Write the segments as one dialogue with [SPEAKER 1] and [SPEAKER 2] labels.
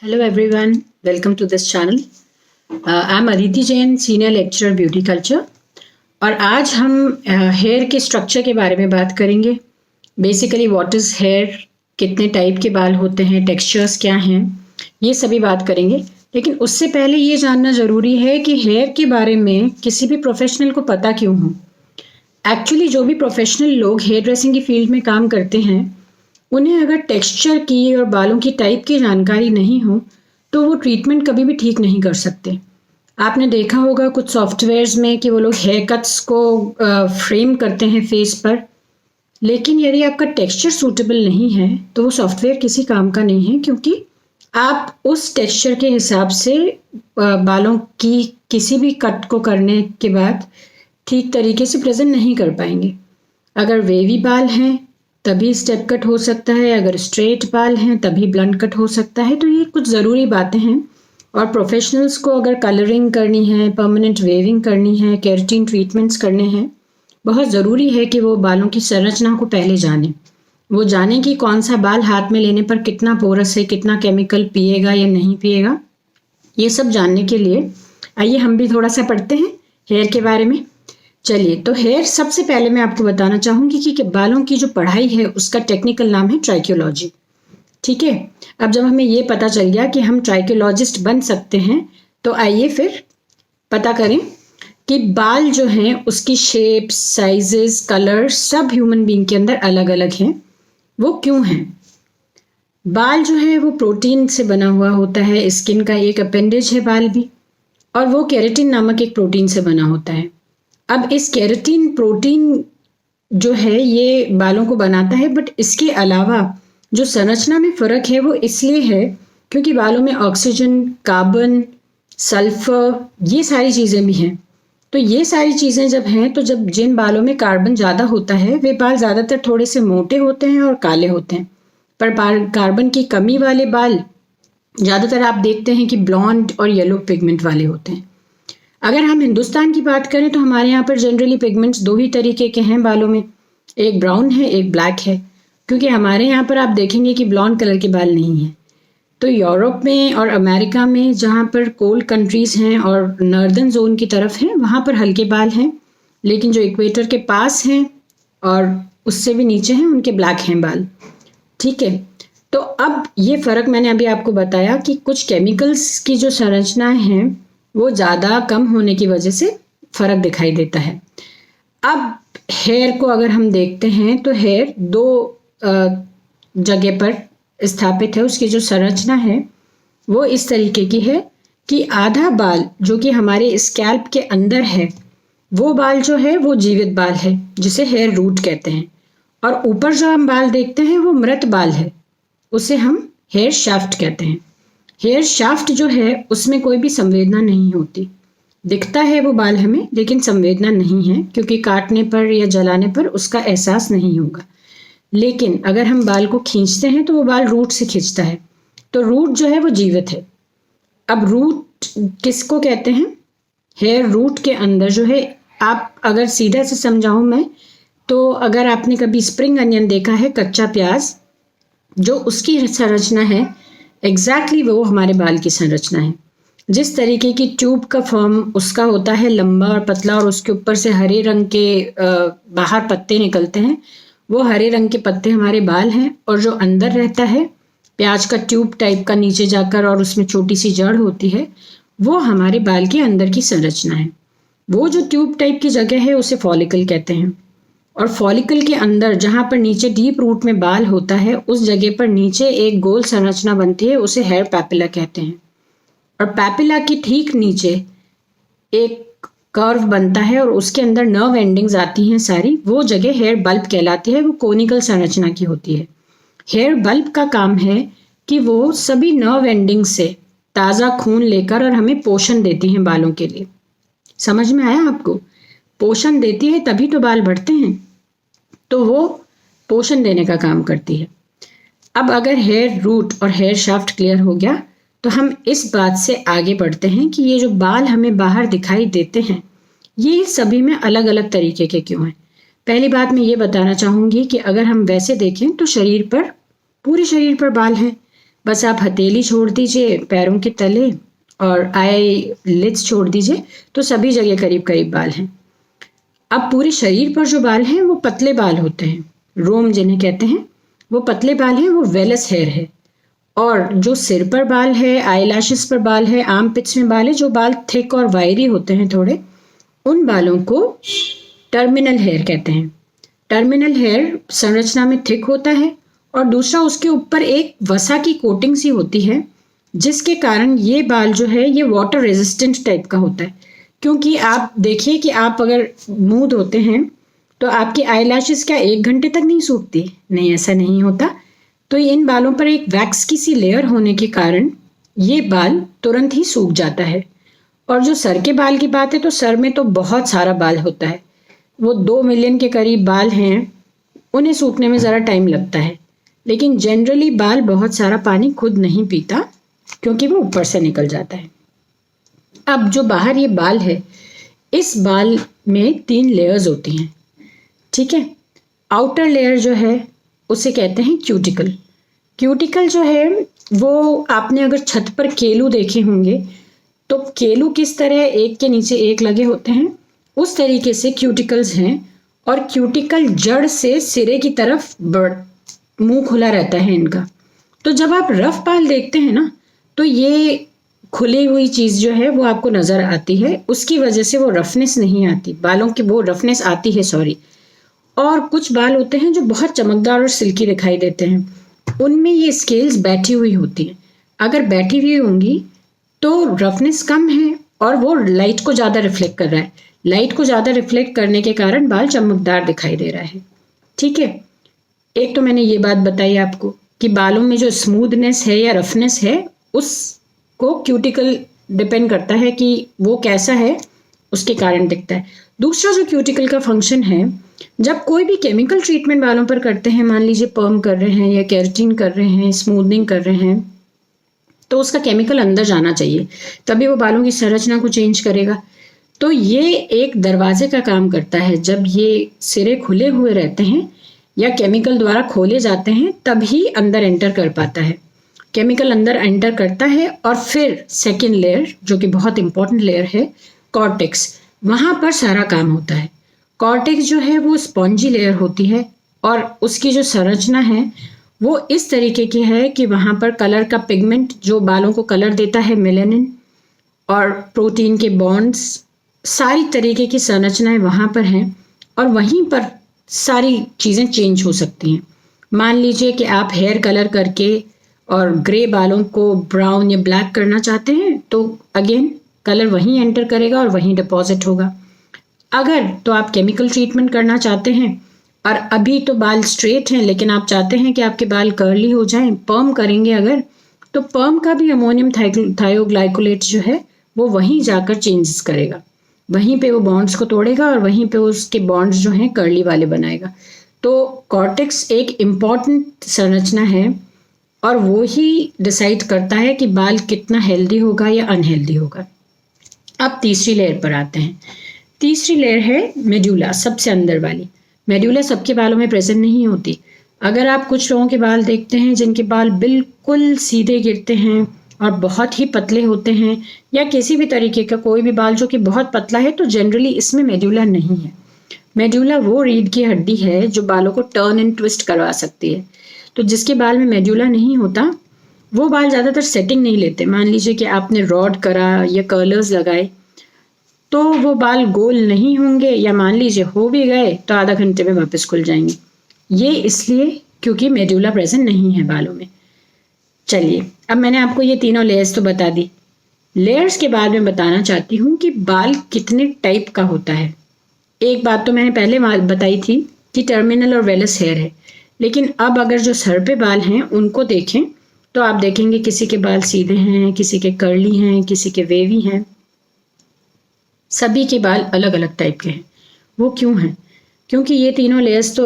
[SPEAKER 1] Hello everyone, welcome to this channel. I'm Aditi Jain, Senior Lecturer Beauty Culture और आज हम hair के structure के बारे में बात करेंगे. बेसिकली व्हाट इज़ हेयर, कितने टाइप के बाल होते हैं, टेक्सचर्स क्या हैं, ये सभी बात करेंगे. लेकिन उससे पहले ये जानना ज़रूरी है कि हेयर के बारे में किसी भी प्रोफेशनल को पता क्यों हो. एक्चुअली जो भी प्रोफेशनल लोग हेयर ड्रेसिंग की फील्ड में काम करते हैं उन्हें अगर टेक्सचर की और बालों की टाइप की जानकारी नहीं हो तो वो ट्रीटमेंट कभी भी ठीक नहीं कर सकते. आपने देखा होगा कुछ सॉफ्टवेयर्स में कि वो लोग हेयर कट्स को फ्रेम करते हैं फेस पर, लेकिन यदि आपका टेक्सचर सूटेबल नहीं है तो वो सॉफ्टवेयर किसी काम का नहीं है, क्योंकि आप उस टेक्सचर के हिसाब से बालों की किसी भी कट को करने के बाद ठीक तरीके से प्रेजेंट नहीं कर पाएंगे. अगर वेवी बाल हैं तभी स्टेप कट हो सकता है, अगर स्ट्रेट बाल हैं तभी ब्लंट कट हो सकता है. तो ये कुछ ज़रूरी बातें हैं. और प्रोफेशनल्स को अगर कलरिंग करनी है, परमानेंट वेविंग करनी है, केराटिन ट्रीटमेंट्स करने हैं, बहुत ज़रूरी है कि वो बालों की संरचना को पहले जानें. वो जानें कि कौन सा बाल हाथ में लेने पर कितना पोरस है, कितना केमिकल पिएगा या नहीं पिएगा. ये सब जानने के लिए आइए हम भी थोड़ा सा पढ़ते हैं हेयर के बारे में. चलिए, तो हेयर सबसे पहले मैं आपको बताना चाहूँगी कि बालों की जो पढ़ाई है उसका टेक्निकल नाम है ट्राइकोलॉजी. ठीक है, अब जब हमें ये पता चल गया कि हम ट्राइकोलॉजिस्ट बन सकते हैं तो आइए फिर पता करें कि बाल जो हैं उसकी शेप, साइजेस, कलर सब ह्यूमन बीइंग के अंदर अलग अलग हैं. वो क्यों हैं? बाल जो है वो प्रोटीन से बना हुआ होता है, स्किन का एक अपेंडेज है बाल भी, और वो केराटिन नामक एक प्रोटीन से बना होता है. अब इस केराटिन प्रोटीन जो है ये बालों को बनाता है, बट इसके अलावा जो संरचना में फ़र्क है वो इसलिए है क्योंकि बालों में ऑक्सीजन, कार्बन, सल्फर, ये सारी चीज़ें भी हैं. तो ये सारी चीज़ें जब हैं तो जब जिन बालों में कार्बन ज़्यादा होता है वे बाल ज़्यादातर थोड़े से मोटे होते हैं और काले होते हैं. पर कार्बन की कमी वाले बाल ज़्यादातर आप देखते हैं कि ब्लॉन्ड और येलो पिगमेंट वाले होते हैं. अगर हम हिंदुस्तान की बात करें तो हमारे यहाँ पर जनरली पिगमेंट्स दो ही तरीके के हैं बालों में, एक ब्राउन है, एक ब्लैक है. क्योंकि हमारे यहाँ पर आप देखेंगे कि ब्लॉन्ड कलर के बाल नहीं हैं. तो यूरोप में और अमेरिका में जहाँ पर कोल्ड कंट्रीज़ हैं और नॉर्दर्न जोन की तरफ हैं वहाँ पर हल्के बाल हैं, लेकिन जो इक्वेटर के पास हैं और उससे भी नीचे हैं उनके ब्लैक हैं बाल. ठीक है, तो अब ये फ़र्क मैंने अभी आपको बताया कि कुछ केमिकल्स की जो संरचनाएँ हैं वो ज़्यादा कम होने की वजह से फ़र्क दिखाई देता है. अब हेयर को अगर हम देखते हैं तो हेयर दो जगह पर स्थापित है. उसकी जो संरचना है वो इस तरीके की है कि आधा बाल जो कि हमारे स्कैल्प के अंदर है वो बाल जो है वो जीवित बाल है जिसे हेयर रूट कहते हैं, और ऊपर जो हम बाल देखते हैं वो मृत बाल है, उसे हम हेयर शाफ्ट कहते हैं. हेयर शाफ्ट जो है उसमें कोई भी संवेदना नहीं होती. दिखता है वो बाल हमें, लेकिन संवेदना नहीं है क्योंकि काटने पर या जलाने पर उसका एहसास नहीं होगा. लेकिन अगर हम बाल को खींचते हैं तो वो बाल रूट से खींचता है, तो रूट जो है वो जीवित है. अब रूट किसको कहते हैं? हेयर रूट के अंदर जो है, आप अगर सीधा से समझाऊं मैं तो अगर आपने कभी स्प्रिंग अनियन देखा है, कच्चा प्याज, जो उसकी संरचना है एग्जैक्टली वो हमारे बाल की संरचना है. जिस तरीके की ट्यूब का फॉर्म उसका होता है लंबा और पतला, और उसके ऊपर से हरे रंग के बाहर पत्ते निकलते हैं, वो हरे रंग के पत्ते हमारे बाल हैं. और जो अंदर रहता है प्याज का ट्यूब टाइप का नीचे जाकर और उसमें छोटी सी जड़ होती है, वो हमारे बाल के अंदर की संरचना है. वो जो ट्यूब टाइप की जगह है उसे फॉलिकल कहते हैं. और फॉलिकल के अंदर जहाँ पर नीचे डीप रूट में बाल होता है उस जगह पर नीचे एक गोल संरचना बनती है, उसे हेयर पैपिला कहते हैं. और पैपिला के ठीक नीचे एक कर्व बनता है और उसके अंदर नर्व एंडिंग्स आती हैं सारी, वो जगह हेयर बल्ब कहलाती है. वो कोनिकल संरचना की होती है. हेयर बल्ब का काम है कि वो सभी नर्व एंडिंग से ताज़ा खून लेकर और हमें पोषण देती हैं बालों के लिए. समझ में आया आपको? पोषण देती है तभी तो बाल बढ़ते हैं, तो वो पोषण देने का काम करती है. अब अगर हेयर रूट और हेयर शाफ्ट क्लियर हो गया तो हम इस बात से आगे बढ़ते हैं कि ये जो बाल हमें बाहर दिखाई देते हैं ये सभी में अलग अलग तरीके के क्यों हैं. पहली बात मैं ये बताना चाहूँगी कि अगर हम वैसे देखें तो शरीर पर, पूरे शरीर पर बाल हैं. बस आप हथेली छोड़ दीजिए पैरों के तले और आई लिड्स छोड़ दीजिए, तो सभी जगह करीब करीब बाल हैं। अब पूरे शरीर पर जो बाल हैं वो पतले बाल होते हैं, रोम जिन्हें कहते हैं, वो पतले बाल हैं, वो वेलस हेयर है। और जो सिर पर बाल है, आई लैशेस पर बाल है, आर्म पिट्स में बाल है, जो बाल थिक और वायरी होते हैं थोड़े, उन बालों को टर्मिनल हेयर कहते हैं। टर्मिनल हेयर संरचना में थिक होता है और दूसरा उसके ऊपर एक वसा की कोटिंग सी होती है, जिसके कारण ये बाल जो है ये वाटर रेजिस्टेंट टाइप का होता है। क्योंकि आप देखिए कि आप अगर मुंह धोते हैं तो आपकी आई लैशेस क्या 1 घंटे तक नहीं सूखती? नहीं, ऐसा नहीं होता। तो इन बालों पर एक वैक्स की सी लेयर होने के कारण ये बाल तुरंत ही सूख जाता है। और जो सर के बाल की बात है, तो सर में तो बहुत सारा बाल होता है, वो 2 मिलियन के करीब बाल हैं, उन्हें सूखने में ज़रा टाइम लगता है। लेकिन जनरली बाल बहुत सारा पानी खुद नहीं पीता, क्योंकि वो ऊपर से निकल जाता है। अब जो बाहर ये बाल है, इस बाल में 3 लेयर्स होती हैं, ठीक है। आउटर लेयर जो है उसे कहते हैं क्यूटिकल। क्यूटिकल जो है वो आपने अगर छत पर केलू देखे होंगे, तो केलू किस तरह एक के नीचे एक लगे होते हैं, उस तरीके से क्यूटिकल्स हैं। और क्यूटिकल जड़ से सिरे की तरफ मुंह खुला रहता है इनका। तो जब आप रफ बाल देखते हैं ना, तो ये खुली हुई चीज़ जो है वो आपको नज़र आती है, उसकी वजह से वो रफनेस नहीं आती, बालों की वो रफनेस आती है, सॉरी। और कुछ बाल होते हैं जो बहुत चमकदार और सिल्की दिखाई देते हैं, उनमें ये स्केल्स बैठी हुई होती हैं। अगर बैठी हुई होंगी तो रफनेस कम है और वो लाइट को ज़्यादा रिफ्लेक्ट कर रहा है। लाइट को ज़्यादा रिफ्लेक्ट करने के कारण बाल चमकदार दिखाई दे रहा है, ठीक है। एक तो मैंने ये बात बताई आपको कि बालों में जो स्मूथनेस है या रफनेस है, उसको क्यूटिकल डिपेंड करता है कि वो कैसा है, उसके कारण दिखता है। दूसरा जो क्यूटिकल का फंक्शन है, जब कोई भी केमिकल ट्रीटमेंट बालों पर करते हैं, मान लीजिए पर्म कर रहे हैं या केराटिन कर रहे हैं, स्मूथनिंग कर रहे हैं, तो उसका केमिकल अंदर जाना चाहिए, तभी वो बालों की संरचना को चेंज करेगा। तो ये एक दरवाजे का काम करता है। जब ये सिरे खुले हुए रहते हैं या केमिकल द्वारा खोले जाते हैं, तभी अंदर एंटर कर पाता है। केमिकल अंदर एंटर करता है और फिर सेकेंड लेयर, जो कि बहुत इंपॉर्टेंट लेयर है, कॉर्टेक्स, वहाँ पर सारा काम होता है। कॉर्टेक्स जो है वो स्पॉन्जी लेयर होती है और उसकी जो संरचना है वो इस तरीके की है कि वहाँ पर कलर का पिगमेंट जो बालों को कलर देता है, मेलानिन और प्रोटीन के बॉन्ड्स, सारी तरीके की संरचनाएं वहाँ पर हैं और वहीं पर सारी चीज़ें चेंज हो सकती हैं। मान लीजिए कि आप हेयर कलर करके और ग्रे बालों को ब्राउन या ब्लैक करना चाहते हैं, तो अगेन कलर वहीं एंटर करेगा और वहीं डिपॉजिट होगा। अगर तो आप केमिकल ट्रीटमेंट करना चाहते हैं और अभी तो बाल स्ट्रेट हैं, लेकिन आप चाहते हैं कि आपके बाल कर्ली हो जाएं, पर्म करेंगे अगर, तो पर्म का भी अमोनियम थायोग्लाइकोलेट जो है वो वहीं जाकर चेंजेस करेगा, वहीं पे वो बॉन्ड्स को तोड़ेगा और वहीं पे उसके बॉन्ड्स जो हैं कर्ली वाले बनाएगा। तो कॉर्टेक्स एक इम्पॉर्टेंट संरचना है और वो ही डिसाइड करता है कि बाल कितना हेल्दी होगा या अनहेल्दी होगा। अब तीसरी लेयर पर आते हैं। तीसरी लेयर है मेड्यूला, सबसे अंदर वाली। मेड्यूला सबके बालों में प्रेजेंट नहीं होती। अगर आप कुछ लोगों के बाल देखते हैं जिनके बाल बिल्कुल सीधे गिरते हैं और बहुत ही पतले होते हैं, या किसी भी तरीके का कोई भी बाल जो कि बहुत पतला है, तो जनरली इसमें मेड्यूला नहीं है। मेड्यूला वो रीढ़ की हड्डी है जो बालों को टर्न एंड ट्विस्ट करवा सकती है। तो जिसके बाल में मेड्यूला नहीं होता, वो बाल ज़्यादातर सेटिंग नहीं लेते। मान लीजिए कि आपने रॉड करा या कर्लर्स लगाए, तो वो बाल गोल नहीं होंगे, या मान लीजिए हो भी गए तो आधा घंटे में वापस खुल जाएंगे। ये इसलिए क्योंकि मेड्यूला प्रेजेंट नहीं है बालों में। चलिए, अब मैंने आपको ये तीनों लेयर्स तो बता दी। लेयर्स के बाद मैं बताना चाहती हूँ कि बाल कितने टाइप का होता है। एक बात तो मैंने पहले बताई थी कि टर्मिनल और वेलस हेयर है, लेकिन अब अगर जो सर पे बाल हैं उनको देखें तो आप देखेंगे किसी के बाल सीधे हैं, किसी के कर्ली हैं, किसी के वेवी हैं। सभी के बाल अलग अलग टाइप के हैं। वो क्यों हैं? क्योंकि ये तीनों लेयर्स तो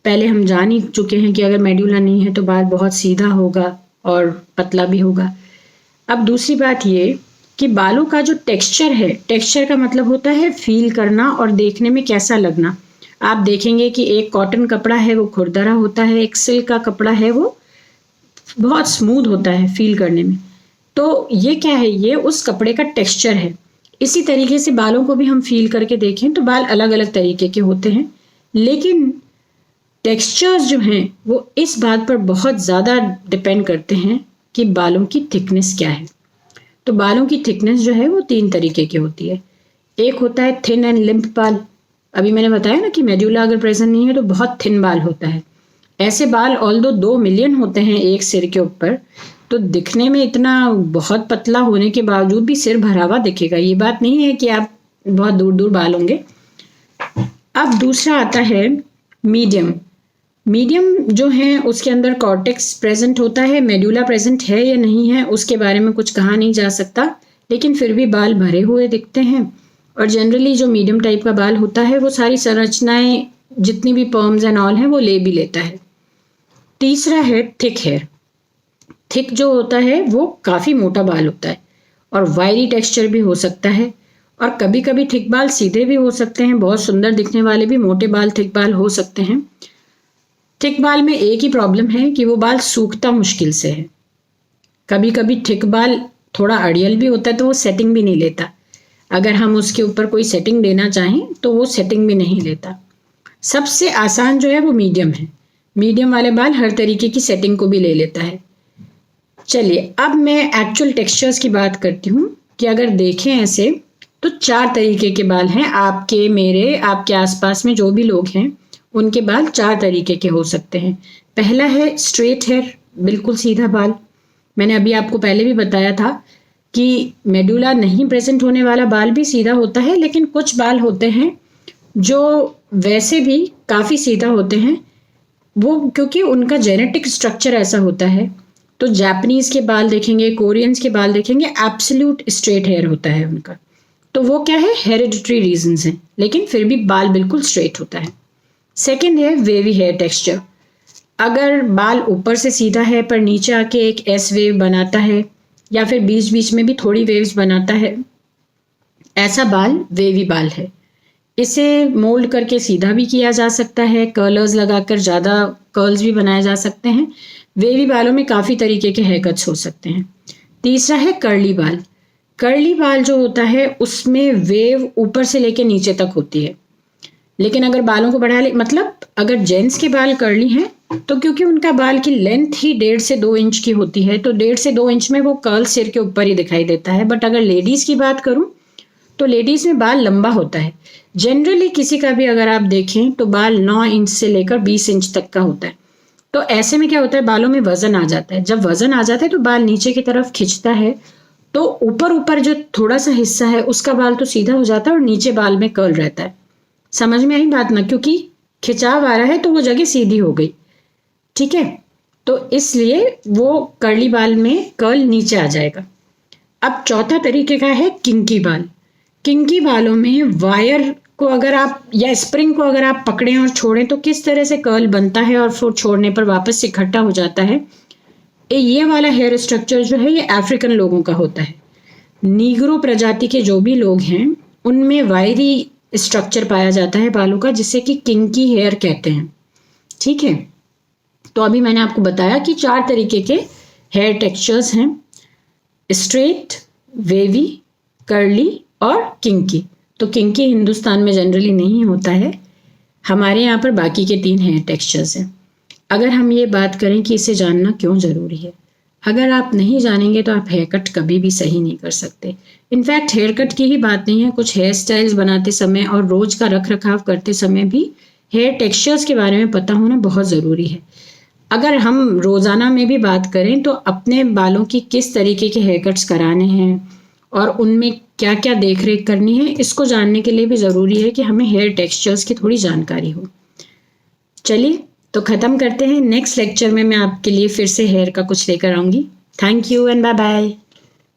[SPEAKER 1] पहले हम जान ही चुके हैं कि अगर मेड्यूला नहीं है तो बाल बहुत सीधा होगा और पतला भी होगा। अब दूसरी बात ये कि बालों का जो टेक्सचर है, टेक्सचर का मतलब होता है फील करना और देखने में कैसा लगना। आप देखेंगे कि एक कॉटन कपड़ा है वो खुरदरा होता है, एक सिल्क का कपड़ा है वो बहुत स्मूथ होता है फील करने में। तो ये क्या है, ये उस कपड़े का टेक्सचर है। इसी तरीके से बालों को भी हम फील करके देखें तो बाल अलग अलग तरीके के होते हैं, लेकिन टेक्सचर्स जो हैं वो इस बात पर बहुत ज़्यादा डिपेंड करते हैं कि बालों की थिकनेस क्या है। तो बालों की थिकनेस जो है वो 3 तरीके की होती है। एक होता है थिन एंड लिम्प बाल। अभी मैंने बताया ना कि मेड्यूला अगर प्रेजेंट नहीं है तो बहुत थिन बाल होता है। ऐसे बाल ऑल्दो 2 मिलियन होते हैं एक सिर के ऊपर, तो दिखने में इतना बहुत पतला होने के बावजूद भी सिर भरा हुआ दिखेगा। ये बात नहीं है कि आप बहुत दूर दूर बाल होंगे। अब दूसरा आता है मीडियम। मीडियम जो है उसके अंदर कॉर्टेक्स प्रेजेंट होता है। मेड्यूला प्रेजेंट है या नहीं है उसके बारे में कुछ कहा नहीं जा सकता, लेकिन फिर भी बाल भरे हुए दिखते हैं। और जनरली जो मीडियम टाइप का बाल होता है वो सारी संरचनाएं जितनी भी पर्म्स एंड ऑल हैं वो ले भी लेता है। तीसरा है थिक हेयर। थिक जो होता है वो काफ़ी मोटा बाल होता है और वायरी टेक्सचर भी हो सकता है, और कभी कभी थिक बाल सीधे भी हो सकते हैं। बहुत सुंदर दिखने वाले भी मोटे बाल थिक बाल हो सकते हैं। थिक बाल में एक ही प्रॉब्लम है कि वो बाल सूखता मुश्किल से है। कभी कभी थिक बाल थोड़ा अड़ियल भी होता है तो वो सेटिंग भी नहीं लेता। अगर हम उसके ऊपर कोई सेटिंग देना चाहें तो वो सेटिंग भी नहीं लेता। सबसे आसान जो है वो मीडियम है। मीडियम वाले बाल हर तरीके की सेटिंग को भी ले लेता है। चलिए अब मैं एक्चुअल टेक्सचर्स की बात करती हूँ कि अगर देखें ऐसे तो 4 तरीके के बाल हैं। आपके, मेरे, आपके आसपास में जो भी लोग हैं उनके बाल 4 तरीके के हो सकते हैं। पहला है स्ट्रेट हेयर, बिल्कुल सीधा बाल। मैंने अभी आपको पहले भी बताया था कि मेडुला नहीं प्रेजेंट होने वाला बाल भी सीधा होता है, लेकिन कुछ बाल होते हैं जो वैसे भी काफ़ी सीधा होते हैं, वो क्योंकि उनका जेनेटिक स्ट्रक्चर ऐसा होता है। तो जापानीज़ के बाल देखेंगे, कोरियंस के बाल देखेंगे, एब्सोल्यूट स्ट्रेट हेयर होता है उनका। तो वो क्या है, हेरिडिटरी रीजंस हैं, लेकिन फिर भी बाल बिल्कुल स्ट्रेट होता है। सेकेंड है वेवी हेयर टेक्सचर। अगर बाल ऊपर से सीधा है पर नीचे आके एक एस वेव बनाता है या फिर बीच बीच में भी थोड़ी वेव्स बनाता है, ऐसा बाल वेवी बाल है। इसे मोल्ड करके सीधा भी किया जा सकता है, कर्लर्स लगाकर ज़्यादा कर्ल्स भी बनाए जा सकते हैं। वेवी बालों में काफ़ी तरीके के हेयर कट्स हो सकते हैं। तीसरा है कर्ली बाल। कर्ली बाल जो होता है उसमें वेव ऊपर से लेके नीचे तक होती है, लेकिन अगर बालों को बढ़ा ले, मतलब अगर जेंट्स के बाल कर्ली हैं तो क्योंकि उनका बाल की लेंथ ही 1.5 से 2 इंच की होती है, तो 1.5 से 2 इंच में वो कर्ल सिर के ऊपर ही दिखाई देता है। बट अगर लेडीज़ की बात करूं तो लेडीज़ में बाल लंबा होता है। जनरली किसी का भी अगर आप देखें तो बाल 9 इंच से लेकर 20 इंच तक का होता है। तो ऐसे में क्या होता है, बालों में वजन आ जाता है। जब वजन आ जाता है तो बाल नीचे की तरफ खिंचता है, तो ऊपर ऊपर जो थोड़ा सा हिस्सा है उसका बाल तो सीधा हो जाता है और नीचे बाल में कर्ल रहता है। समझ में आई बात ना, क्योंकि खिंचाव आ रहा है तो वो जगह सीधी हो गई। ठीक है, तो इसलिए वो कर्ली बाल में कर्ल नीचे आ जाएगा। अब चौथा तरीके का है किंकी बाल। किंकी बालों में वायर को अगर आप या स्प्रिंग को अगर आप पकड़ें और छोड़ें तो किस तरह से कर्ल बनता है और फिर छोड़ने पर वापस इकट्ठा हो जाता है। ये वाला हेयर स्ट्रक्चर जो है ये अफ्रीकन लोगों का होता है। नीग्रो प्रजाति के जो भी लोग हैं उनमें वायरी स्ट्रक्चर पाया जाता है बालों का, जिसे कि किंकी हेयर कहते हैं। ठीक है, तो अभी मैंने आपको बताया कि 4 तरीके के हेयर टेक्सचर्स हैं, स्ट्रेट, वेवी, कर्ली और किंकी। तो किंकी हिंदुस्तान में जनरली नहीं होता है, हमारे यहाँ पर बाकी के 3 हेयर टेक्सचर्स हैं। अगर हम ये बात करें कि इसे जानना क्यों ज़रूरी है, अगर आप नहीं जानेंगे तो आप हेयर कट कभी भी सही नहीं कर सकते। इनफैक्ट हेयर कट की ही बात नहीं है, कुछ हेयर स्टाइल्स बनाते समय और रोज़ का रख रखाव करते समय भी हेयर टेक्सचर्स के बारे में पता होना बहुत ज़रूरी है। अगर हम रोज़ाना में भी बात करें तो अपने बालों की किस तरीके के हेयर कट्स कराने हैं और उनमें क्या क्या देख रेख करनी है, इसको जानने के लिए भी ज़रूरी है कि हमें हेयर टेक्सचर्स की थोड़ी जानकारी हो। चलिए तो ख़त्म करते हैं। नेक्स्ट लेक्चर में मैं आपके लिए फिर से हेयर का कुछ लेकर आऊँगी। Thank you and bye bye.